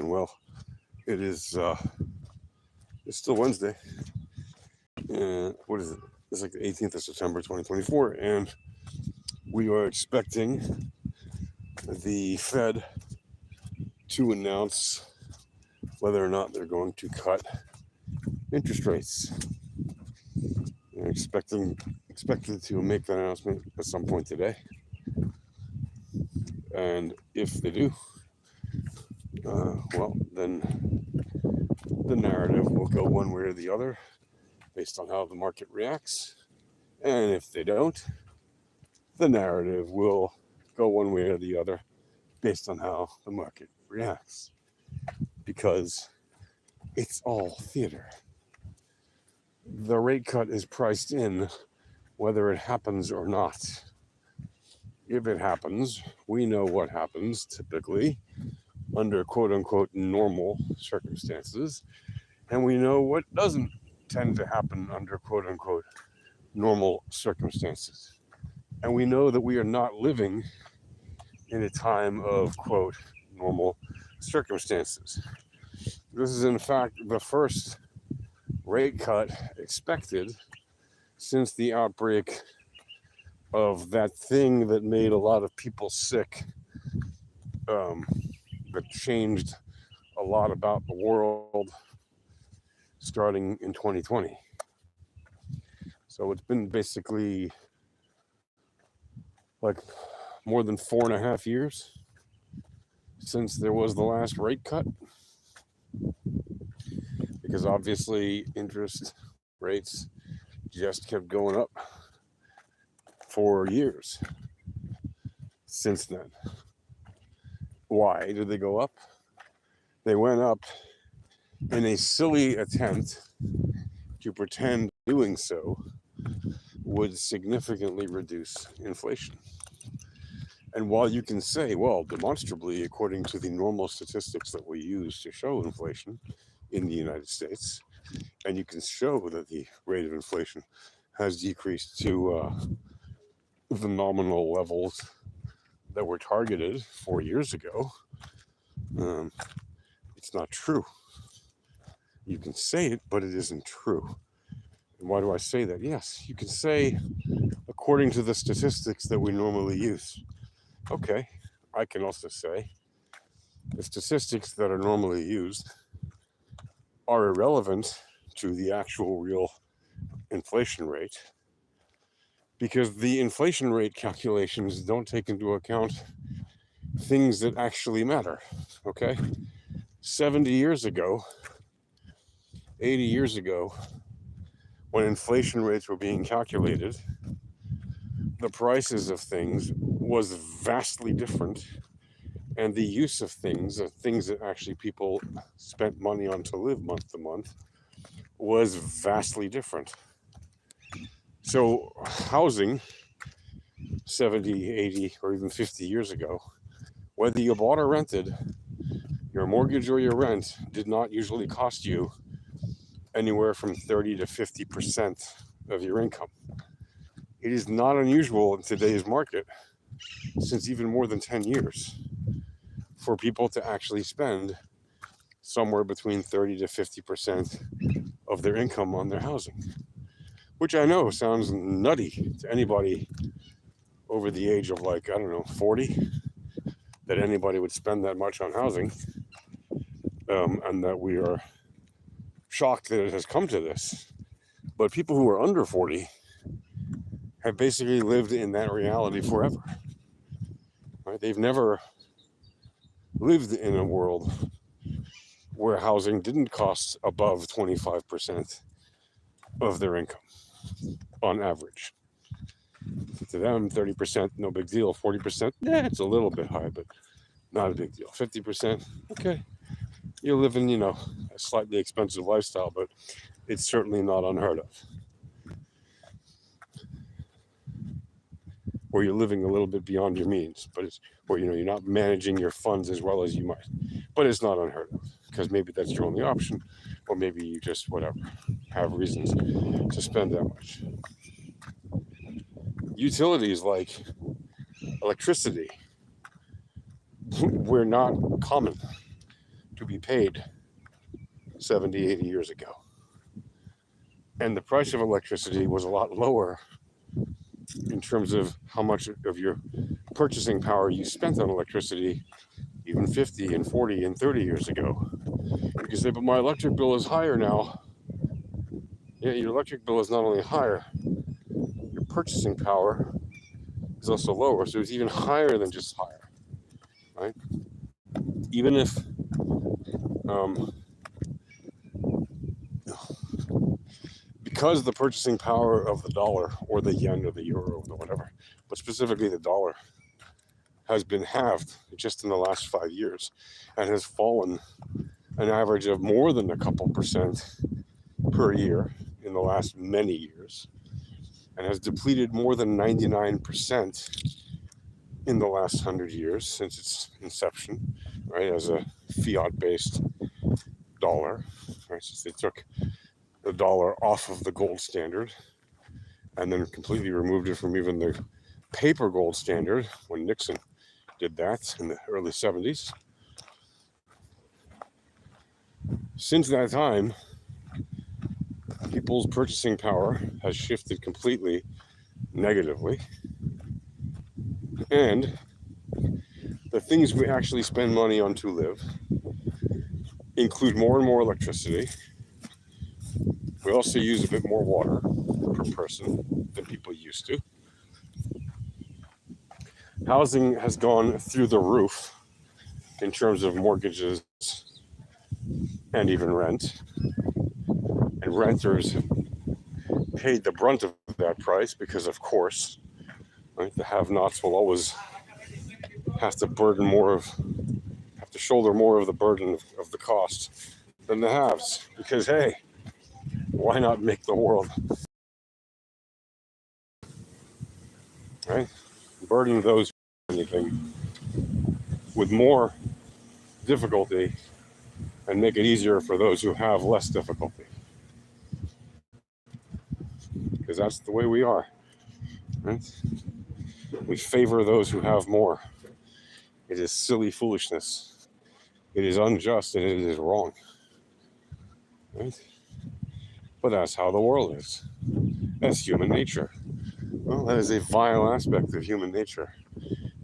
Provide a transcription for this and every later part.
doing well. It is it's still Wednesday, and what is it? It's like the 18th of September, 2024, and we are expecting the Fed to announce whether or not they're going to cut interest rates. They're expected to make that announcement at some point today, and if they do, well, then the narrative will go one way or the other based on how the market reacts. And if they don't, the narrative will go one way or the other based on how the market reacts. Because it's all theater. The rate cut is priced in whether it happens or not. If it happens, we know what happens typically under quote unquote normal circumstances, and we know what doesn't tend to happen under quote unquote normal circumstances. And we know that we are not living in a time of quote normal circumstances. This is in fact the first rate cut expected since the outbreak of that thing that made a lot of people sick, that changed a lot about the world starting in 2020. So it's been basically like more than 4.5 years since there was the last rate cut, because obviously interest rates just kept going up for years since then. Why did they go up? They went up in a silly attempt to pretend doing so would significantly reduce inflation. And while you can say, well, demonstrably, according to the normal statistics that we use to show inflation in the United States, and you can show that the rate of inflation has decreased to the nominal levels that were targeted 4 years ago, it's not true. You can say it, but it isn't true. And why do I say that? Yes, you can say, according to the statistics that we normally use. Okay, I can also say the statistics that are normally used are irrelevant to the actual real inflation rate, because the inflation rate calculations don't take into account things that actually matter. Okay, 70 years ago, 80 years ago, when inflation rates were being calculated, the prices of things was vastly different, and the use of things, the things that actually people spent money on to live month to month, was vastly different. So housing 70, 80, or even 50 years ago, whether you bought or rented, your mortgage or your rent did not usually cost you anywhere from 30 to 50% of your income. It is not unusual in today's market, since even more than 10 years, for people to actually spend somewhere between 30 to 50% of their income on their housing, which I know sounds nutty to anybody over the age of 40, that anybody would spend that much on housing, and that we are shocked that it has come to this. But people who are under 40 have basically lived in that reality forever. Right? They've never lived in a world where housing didn't cost above 25% of their income on average. To them, 30%, no big deal. 40%, yeah, it's a little bit high, but not a big deal. 50%, okay. You're living, a slightly expensive lifestyle, but it's certainly not unheard of. Or you're living a little bit beyond your means, but you're not managing your funds as well as you might. But it's not unheard of, because maybe that's your only option, or maybe you just have reasons to spend that much. Utilities like electricity were not common to be paid 70, 80 years ago. And the price of electricity was a lot lower in terms of how much of your purchasing power you spent on electricity even 50 and 40 and 30 years ago. You can say, but my electric bill is higher now. Yeah, your electric bill is not only higher, your purchasing power is also lower, so it's even higher than just higher, right? Even if because the purchasing power of the dollar or the yen or the euro or whatever, but specifically the dollar, has been halved just in the last 5 years and has fallen an average of more than a couple percent per year in the last many years, and has depleted more than 99% in the last 100 years since its inception, right, as a fiat-based dollar, right, since they took the dollar off of the gold standard and then completely removed it from even the paper gold standard when Nixon did that in the early 70s. Since that time, people's purchasing power has shifted completely negatively, and the things we actually spend money on to live include more and more electricity. We also use a bit more water per person than people used to. Housing has gone through the roof in terms of mortgages and even rent. And renters paid the brunt of that price because, of course, right, the have-nots will always have to shoulder more of the burden of the cost than the haves. Because, hey, why not make the world, right? Burden those who do anything with more difficulty and make it easier for those who have less difficulty. Because that's the way we are, right? We favor those who have more. It is silly foolishness. It is unjust and it is wrong, right? But that's how the world is. That's human nature. Well, that is a vile aspect of human nature.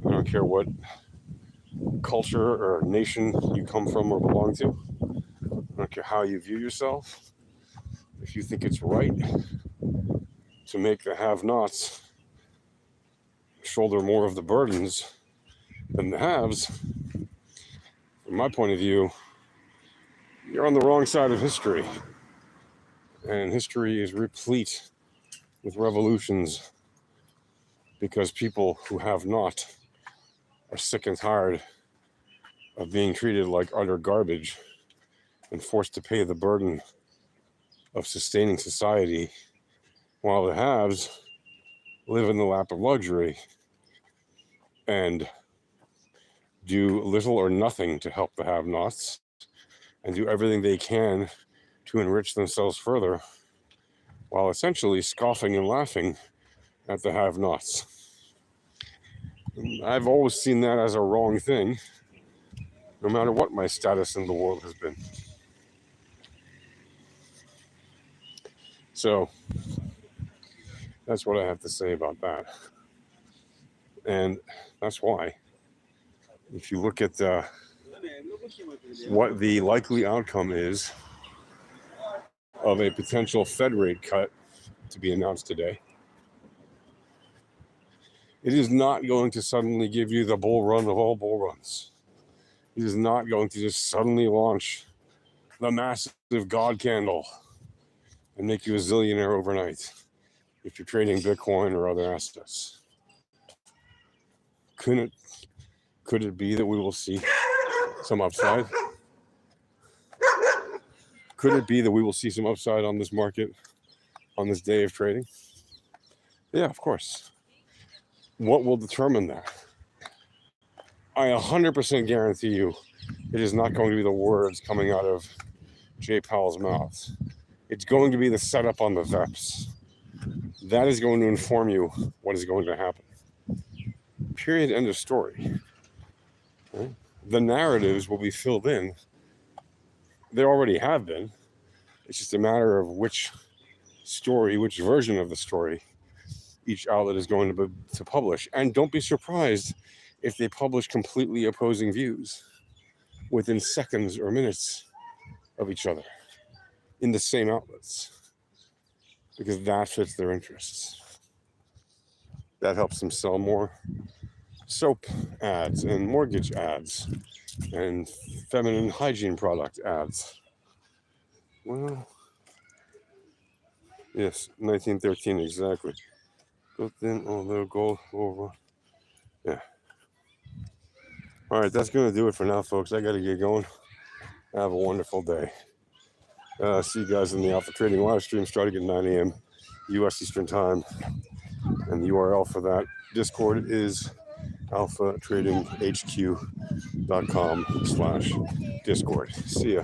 I don't care what culture or nation you come from or belong to. I don't care how you view yourself. If you think it's right to make the have-nots shoulder more of the burdens than the haves, from my point of view, you're on the wrong side of history. And history is replete with revolutions because people who have not are sick and tired of being treated like utter garbage and forced to pay the burden of sustaining society, while the haves live in the lap of luxury and do little or nothing to help the have-nots and do everything they can to enrich themselves further, while essentially scoffing and laughing at the have-nots. I've always seen that as a wrong thing, no matter what my status in the world has been. So that's what I have to say about that. And that's why, if you look at what the likely outcome is of a potential Fed rate cut to be announced today, it is not going to suddenly give you the bull run of all bull runs. It is not going to just suddenly launch the massive God candle and make you a zillionaire overnight if you're trading Bitcoin or other assets. Could it be that we will see some upside? Could it be that we will see some upside on this market on this day of trading? Yeah, of course. What will determine that? I 100% guarantee you it is not going to be the words coming out of Jay Powell's mouth. It's going to be the setup on the VEPs. That is going to inform you what is going to happen. Period. End of story. Right? The narratives will be filled in They already have been. It's just a matter of which story, which version of the story each outlet is going to publish. And don't be surprised if they publish completely opposing views within seconds or minutes of each other in the same outlets, because that fits their interests. That helps them sell more soap ads and mortgage ads and feminine hygiene product ads. Well, yes, 1913, exactly. But then, they'll go over. Yeah. All right, that's going to do it for now, folks. I got to get going. Have a wonderful day. See you guys in the Alpha Trading live stream starting at 9 a.m. U.S. Eastern Time. And the URL for that Discord is alphatradinghq.com/Discord. See ya.